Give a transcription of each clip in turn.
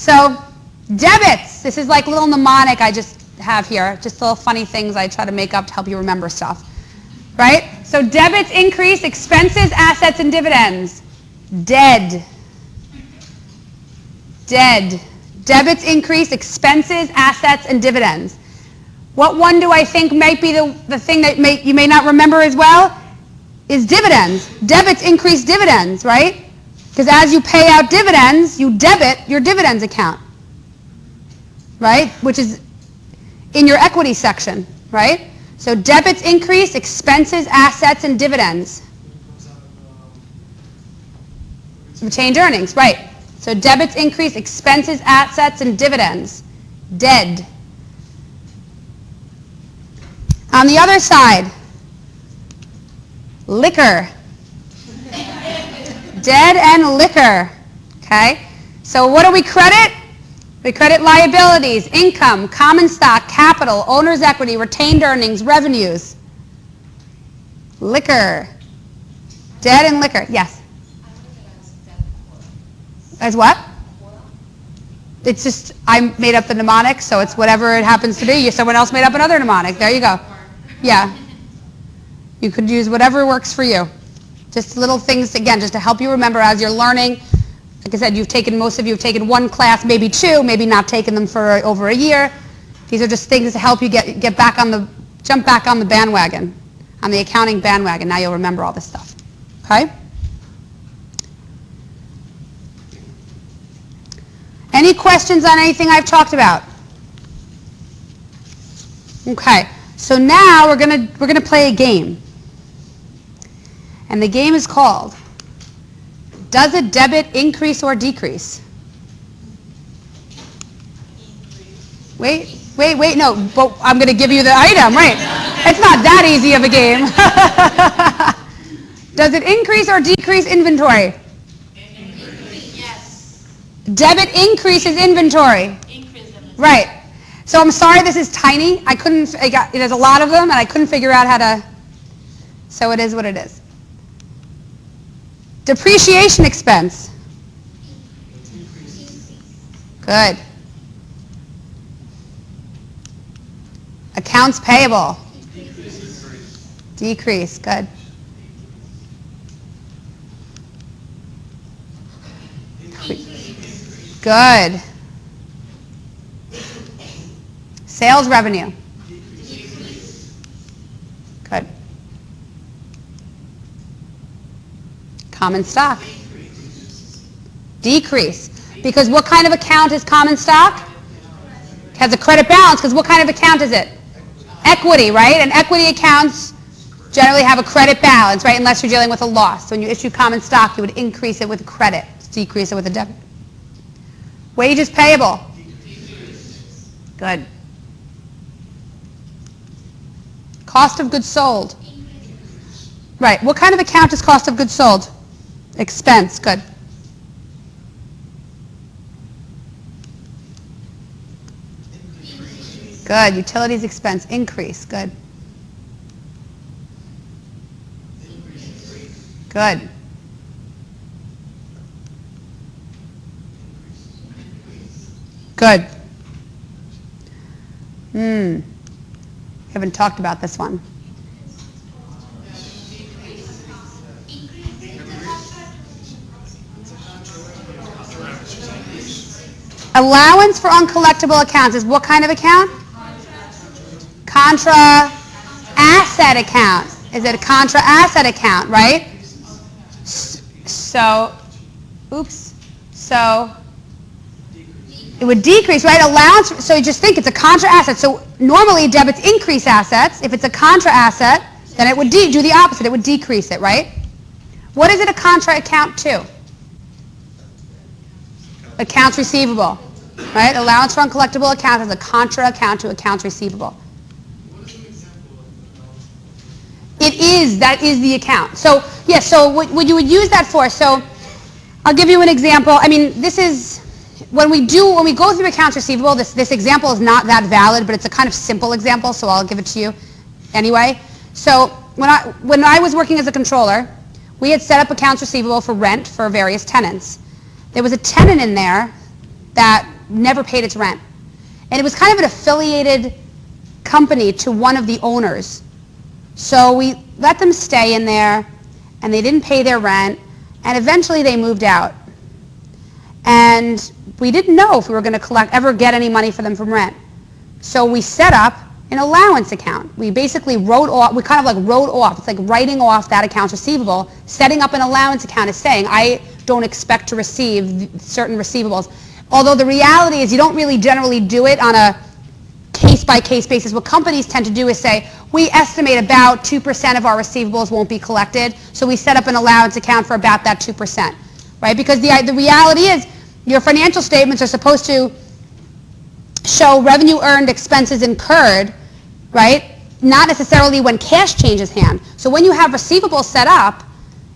So debits, this is like a little mnemonic I just have here, just little funny things I try to make up to help you remember stuff, right? So debits increase, expenses, assets, and dividends. Dead. Dead. Debits increase, expenses, assets, and dividends. What one do I think might be the thing that you may not remember as well? Is dividends. Debits increase dividends, right? Because as you pay out dividends, you debit your dividends account, right? Which is in your equity section, right? So debits increase, expenses, assets, and dividends. Retained earnings, right. So debits increase, expenses, assets, and dividends. Dead. On the other side, liquor. Dead and liquor. Okay? So what do we credit? We credit liabilities, income, common stock, capital, owner's equity, retained earnings, revenues. Liquor. Dead and liquor. Yes? As what? It's just, I made up the mnemonic, so it's whatever it happens to be. Someone else made up another mnemonic. There you go. Yeah. You could use whatever works for you. Just little things, again, just to help you remember as you're learning. Like I said, most of you have taken one class, maybe two, maybe not taken them for over a year. These are just things to help you jump back on the bandwagon, on the accounting bandwagon. Now you'll remember all this stuff. Okay? Any questions on anything I've talked about? Okay. So now we're gonna play a game. And the game is called, does a debit increase or decrease? Wait, no, but I'm going to give you the item, right? It's not that easy of a game. Does it increase or decrease inventory? Increase. Yes. Debit increases inventory. Increase them. Right. So I'm sorry this is tiny. There's a lot of them, and I couldn't figure out how to, so it is what it is. Depreciation expense. Good. Accounts payable. Decrease. Good. Good. Sales revenue. Good. Common stock. Decrease. Because what kind of account is common stock? It has a credit balance, because what kind of account is it? Equity, right? And equity accounts generally have a credit balance, right? Unless you're dealing with a loss. So when you issue common stock, you would increase it with credit, decrease it with a debit. Wages payable. Good. Cost of goods sold. Right. What kind of account is cost of goods sold? Expense. Good. Good. Utilities expense. Increase. Good. Good. Good. Haven't talked about this one. Allowance for uncollectible accounts is what kind of account? Contra asset account. Is it a contra asset account, right? So, so it would decrease, right? Allowance, so you just think it's a contra asset. So normally debits increase assets. If it's a contra asset, then it would do the opposite. It would decrease it, right? What is it a contra account to? Accounts receivable, right? Allowance for uncollectible accounts is a contra account to accounts receivable. That is the account. So, yes, so what you would use that for, so I'll give you an example. I mean, this is, when we go through accounts receivable, this example is not that valid, but it's a kind of simple example, so I'll give it to you anyway. So when I was working as a controller, we had set up accounts receivable for rent for various tenants. There was a tenant in there that never paid its rent. And it was kind of an affiliated company to one of the owners. So we let them stay in there, and they didn't pay their rent, and eventually they moved out. And we didn't know if we were going to ever get any money for them from rent. So we set up an allowance account. We basically wrote off, it's like writing off that accounts receivable. Setting up an allowance account is saying, I don't expect to receive certain receivables. Although the reality is you don't really generally do it on a case-by-case basis. What companies tend to do is say, we estimate about 2% of our receivables won't be collected, so we set up an allowance account for about that 2%, right? Because the reality is your financial statements are supposed to show revenue earned, expenses incurred, right? Not necessarily when cash changes hand. So when you have receivables set up,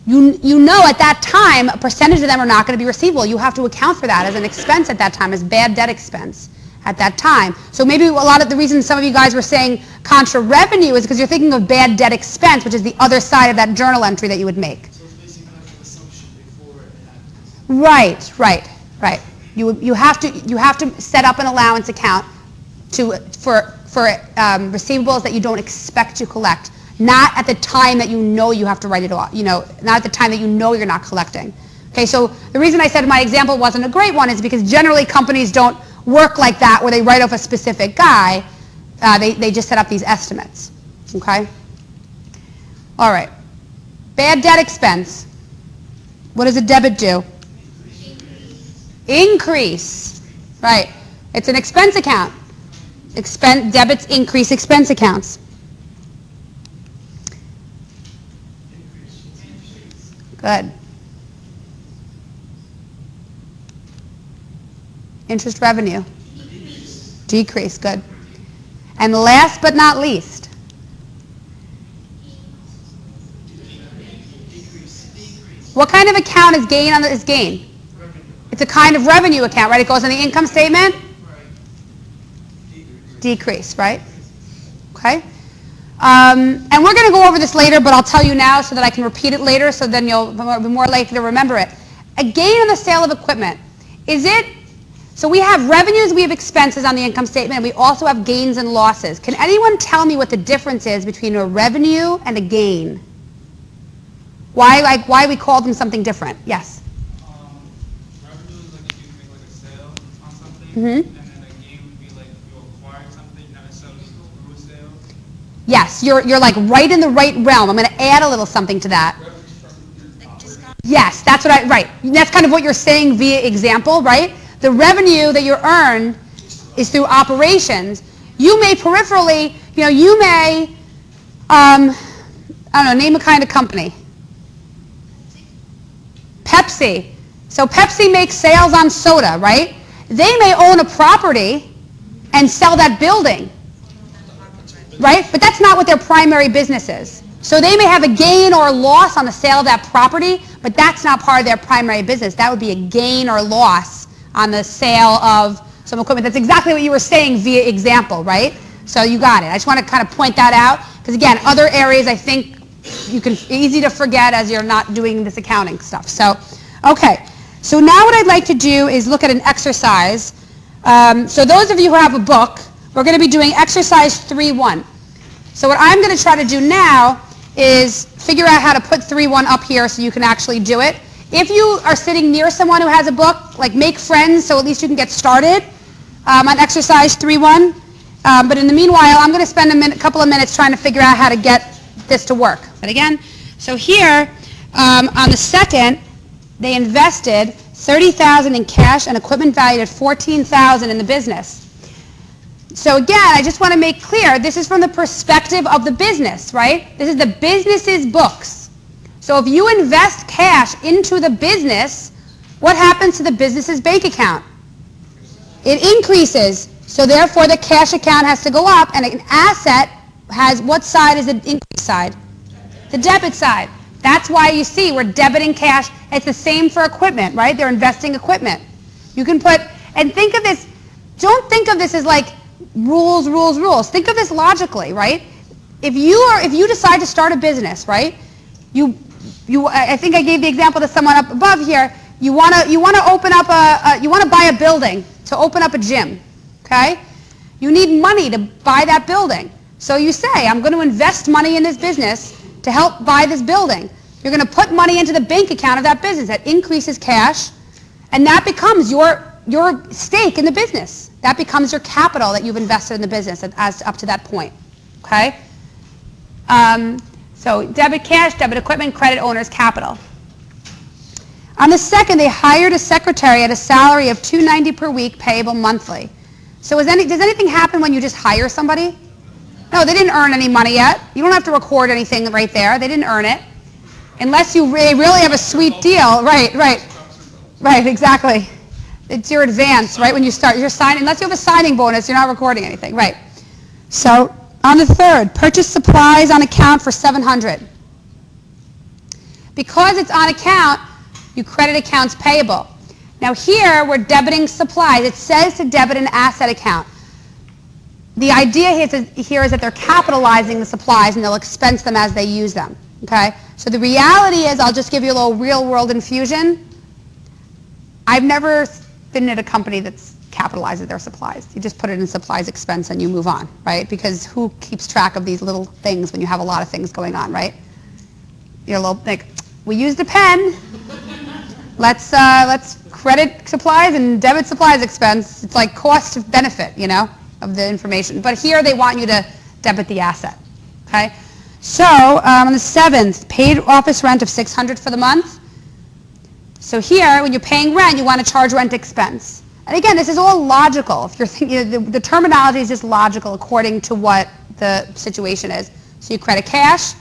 you know at that time a percentage of them are not going to be receivable. You have to account for that as an expense at that time, as bad debt expense at that time. So maybe a lot of the reason some of you guys were saying contra revenue is because you're thinking of bad debt expense, which is the other side of that journal entry that you would make. So it's basically like an assumption before it happens. Right. You have to set up an allowance account for receivables that you don't expect to collect, not at the time that you know you have to write it off. Not at the time that you know you're not collecting. Okay, so the reason I said my example wasn't a great one is because generally companies don't work like that where they write off a specific guy. They just set up these estimates. Okay. All right. Bad debt expense. What does a debit do? Increase. Right. It's an expense account. Debits increase expense accounts. Good. Interest revenue. Decrease. Good. And last but not least. What kind of account is gain on this gain? It's a kind of revenue account, right? It goes on the income statement. Decrease, right? Okay. And we're going to go over this later, but I'll tell you now so that I can repeat it later, so then you'll be more likely to remember it. A gain on the sale of equipment. So we have revenues, we have expenses on the income statement, and we also have gains and losses. Can anyone tell me what the difference is between a revenue and a gain? Why we call them something different? Yes? Revenue is like if you make like a sale on something, Mm-hmm. and then a gain would be like you acquired something, not necessarily through a sale. Yes, you're like right in the right realm. I'm going to add a little something to that. Yes, that's right. That's kind of what you're saying via example, right? The revenue that you earn is through operations. You may peripherally, you may, name a kind of company. Pepsi. So Pepsi makes sales on soda, right? They may own a property and sell that building, right? But that's not what their primary business is. So they may have a gain or loss on the sale of that property, but that's not part of their primary business. That would be a gain or loss on the sale of some equipment. That's exactly what you were saying via example, right? So you got it. I just want to kind of point that out, because again, other areas I think easy to forget as you're not doing this accounting stuff. So, okay. So now what I'd like to do is look at an exercise. So those of you who have a book, we're going to be doing exercise 3.1. So what I'm going to try to do now is figure out how to put 3.1 up here so you can actually do it. If you are sitting near someone who has a book, make friends so at least you can get started on exercise 3.1. But in the meanwhile, I'm going to spend a couple of minutes trying to figure out how to get this to work. But again, so here on the second, they invested $30,000 in cash and equipment valued at $14,000 in the business. So again, I just want to make clear, this is from the perspective of the business, right? This is the business's books. So if you invest cash into the business, what happens to the business's bank account? It increases. So therefore, the cash account has to go up, and an asset has, what side is the increase side? The debit side. That's why you see we're debiting cash. It's the same for equipment, right? They're investing equipment. You can put, and think of this, don't think of this as like rules. Think of this logically, right? If you decide to start a business, right? I think I gave the example to someone up above here. You want to open up you want to buy a building, to open up a gym, okay? You need money to buy that building. So you say, I'm going to invest money in this business to help buy this building. You're going to put money into the bank account of that business. That increases cash, and that becomes your stake in the business. That becomes your capital that you've invested in the business as up to that point, okay? So debit cash, debit equipment, credit owner's capital. On the second, they hired a secretary at a salary of $290 per week, payable monthly. So does anything happen when you just hire somebody? No, they didn't earn any money yet. You don't have to record anything right there. They didn't earn it. Unless they really have a sweet deal. Right, exactly. It's your advance, right? When you start, you're signing. Unless you have a signing bonus, you're not recording anything, right? So on the third, purchase supplies on account for $700. Because it's on account, you credit accounts payable. Now here, we're debiting supplies. It says to debit an asset account. The idea here is that they're capitalizing the supplies and they'll expense them as they use them, okay? So the reality is, I'll just give you a little real-world infusion. I've never been at a company that's capitalizes their supplies. You just put it in supplies expense and you move on, right? Because who keeps track of these little things when you have a lot of things going on, right? You're a little like, we used a pen. Let's credit supplies and debit supplies expense. It's like cost of benefit, you know, of the information. But here they want you to debit the asset, okay? So on the 7th, paid office rent of $600 for the month. So here, when you're paying rent, you want to charge rent expense. And again, this is all logical. If you're thinking, the terminology is just logical according to what the situation is. So you credit cash.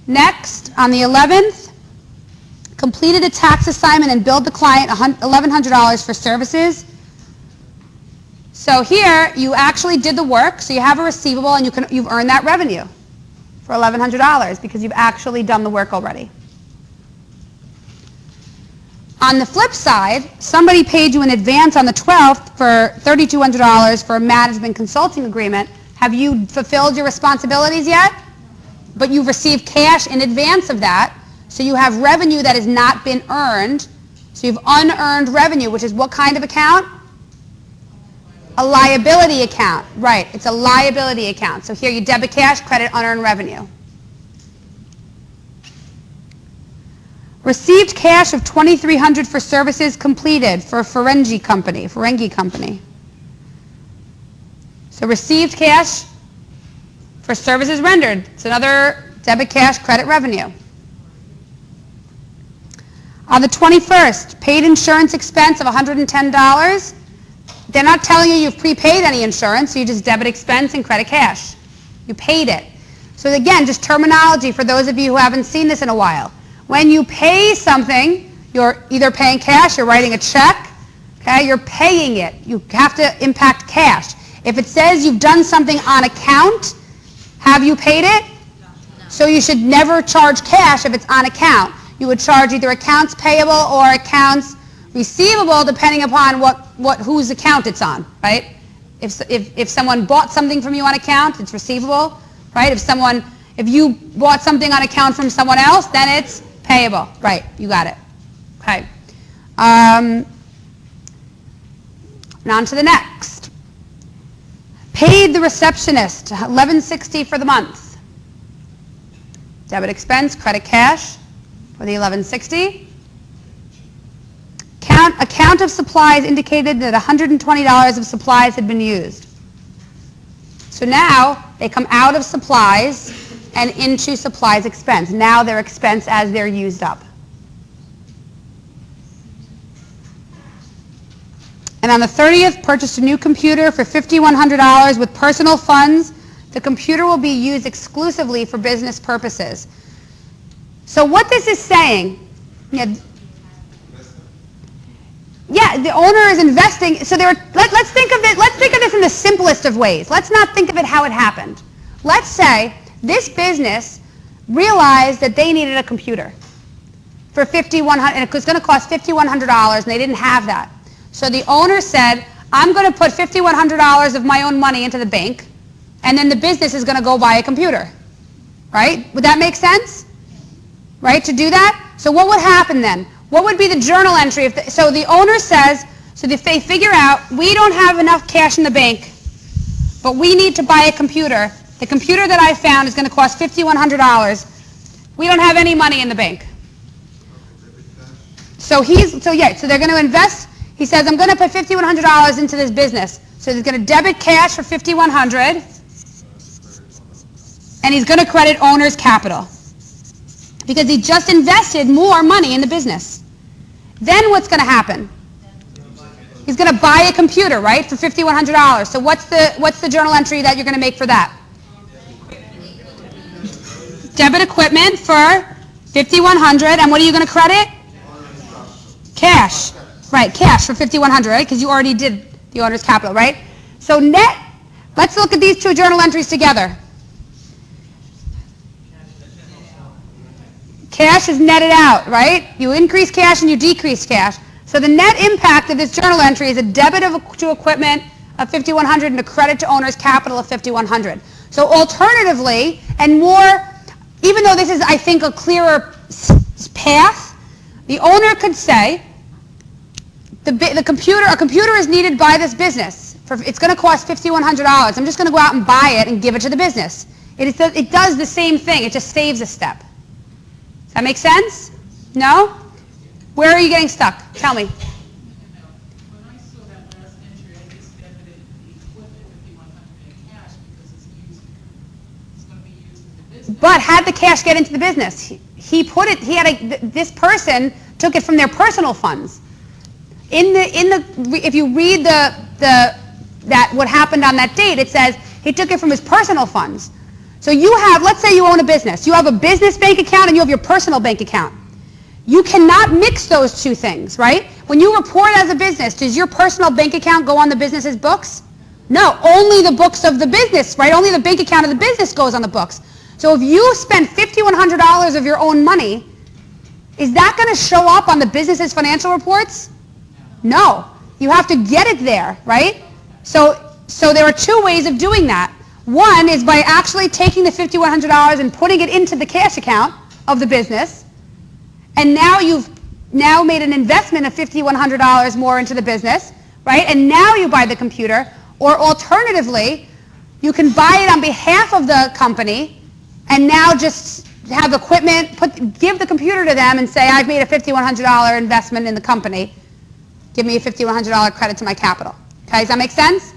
Next, on the 11th, completed a tax assignment and billed the client $1,100 for services. So here, you actually did the work, so you have a receivable and you've earned that revenue for $1,100 because you've actually done the work already. On the flip side, somebody paid you in advance on the 12th for $3,200 for a management consulting agreement. Have you fulfilled your responsibilities yet? But you've received cash in advance of that, so you have revenue that has not been earned. So you have unearned revenue, which is what kind of account? A liability account. Right, it's a liability account. So here you debit cash, credit unearned revenue. Received cash of $2,300 for services completed for a Ferengi company. So received cash for services rendered. It's another debit cash, credit revenue. On the 21st, paid insurance expense of $110. They're not telling you you've prepaid any insurance, so you just debit expense and credit cash. You paid it. So again, just terminology for those of you who haven't seen this in a while. When you pay something, you're either paying cash, you're writing a check, okay? You're paying it. You have to impact cash. If it says you've done something on account, have you paid it? No. So you should never charge cash if it's on account. You would charge either accounts payable or accounts receivable, depending upon whose account it's on, right? If someone bought something from you on account, it's receivable, right? If you bought something on account from someone else, then it's payable. Right, you got it. Okay. Now on to the next. Paid the receptionist $1,160 for the month. Debit expense, credit cash for the $1,160. Account of supplies indicated that $120 of supplies had been used. So now they come out of supplies and into supplies expense. Now they're expense as they're used up. And on the 30th, purchased a new computer for $5,100 with personal funds. The computer will be used exclusively for business purposes. So what this is saying, yeah, the owner is investing. So let's think of this in the simplest of ways. Let's not think of it how it happened. Let's say this business realized that they needed a computer for $5,100, and it was going to cost $5,100, and they didn't have that. So the owner said, I'm going to put $5,100 of my own money into the bank, and then the business is going to go buy a computer. Right? Would that make sense? Right, to do that? So what would happen then? What would be the journal entry? So the owner says, so if they figure out, we don't have enough cash in the bank, but we need to buy a computer. The computer that I found is going to cost $5,100. We don't have any money in the bank. So they're going to invest. He says, I'm going to put $5,100 into this business. So he's going to debit cash for $5,100, and he's going to credit owner's capital because he just invested more money in the business. Then what's going to happen? He's going to buy a computer, right, for $5,100. So what's the journal entry that you're going to make for that? Debit equipment for $5,100, and what are you going to credit? Cash. Right, cash for $5,100, right? Because you already did the owner's capital, right? So net, let's look at these two journal entries together. Cash is netted out, right? You increase cash and you decrease cash. So the net impact of this journal entry is a debit to equipment of $5,100 and a credit to owner's capital of $5,100. So alternatively, and more, even though this is, I think, a clearer path, the owner could say, a computer is needed by this business. It's going to cost $5,100. I'm just going to go out and buy it and give it to the business. It does the same thing. It just saves a step. Does that make sense? No? Where are you getting stuck? Tell me. When I saw that last entry, I just debited the equipment $5,100 in cash because it's going to be used in the business. But had the cash get into the business? This person took it from their personal funds. If you read what happened on that date, it says he took it from his personal funds. So you have, let's say you own a business. You have a business bank account and you have your personal bank account. You cannot mix those two things, right? When you report as a business, does your personal bank account go on the business's books? No, only the books of the business, right? Only the bank account of the business goes on the books. So if you spend $5,100 of your own money, is that going to show up on the business's financial reports? No. You have to get it there, right? So there are two ways of doing that. One is by actually taking the $5,100 and putting it into the cash account of the business, and now you've made an investment of $5,100 more into the business, right? And now you buy the computer. Or alternatively, you can buy it on behalf of the company and now just have equipment, give the computer to them and say, I've made a $5,100 investment in the company. Give me a $5,100 credit to my capital. Okay, does that make sense?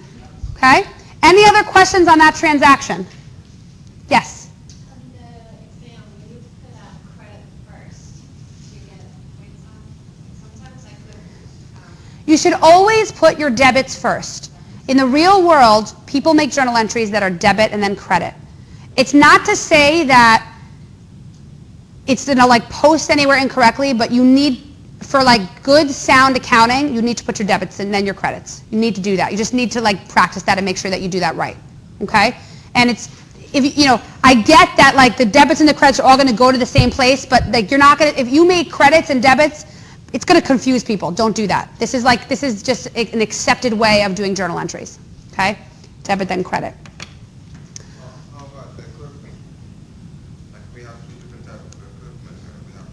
Okay. Any other questions on that transaction? Yes? On the exam, when you put out credit first, do you get points on? Sometimes I could. You should always put your debits first. In the real world, people make journal entries that are debit and then credit. It's not to say that it's going to post anywhere incorrectly, but you need, for good sound accounting, you need to put your debits and then your credits. You need to do that. You just need to practice that and make sure that you do that right. Okay? And I get that the debits and the credits are all going to go to the same place, but you're not going to, if you make credits and debits, it's going to confuse people. Don't do that. This is just an accepted way of doing journal entries. Okay? Debit then credit. How about the equipment? We have two different types of equipment, and we have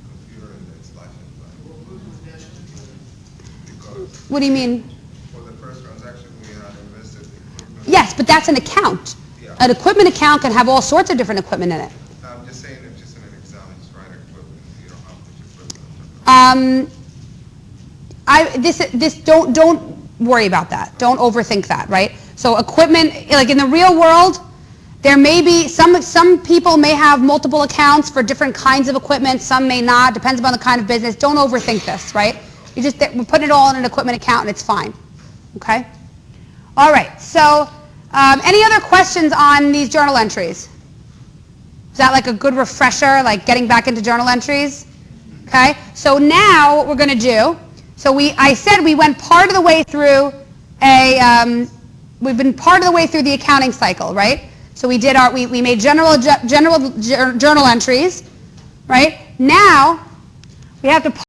computer and installation. Because What do you mean? for the first transaction, we had invested in equipment. Yes, but that's an account. Yeah. An equipment account can have all sorts of different equipment in it. I'm just saying, if just in an exam, it's right equipment, you don't have much equipment. Don't worry about that. Don't overthink that, right? So equipment, in the real world, there may be, some people may have multiple accounts for different kinds of equipment, some may not, depends upon the kind of business. Don't overthink this, right? We're putting it all in an equipment account and it's fine, okay? All right, so any other questions on these journal entries? Is that a good refresher, getting back into journal entries? Okay, so now what we're going to do, I said we went part of the way through we've been part of the way through the accounting cycle, right? So we did we made general journal entries, right? Now we have to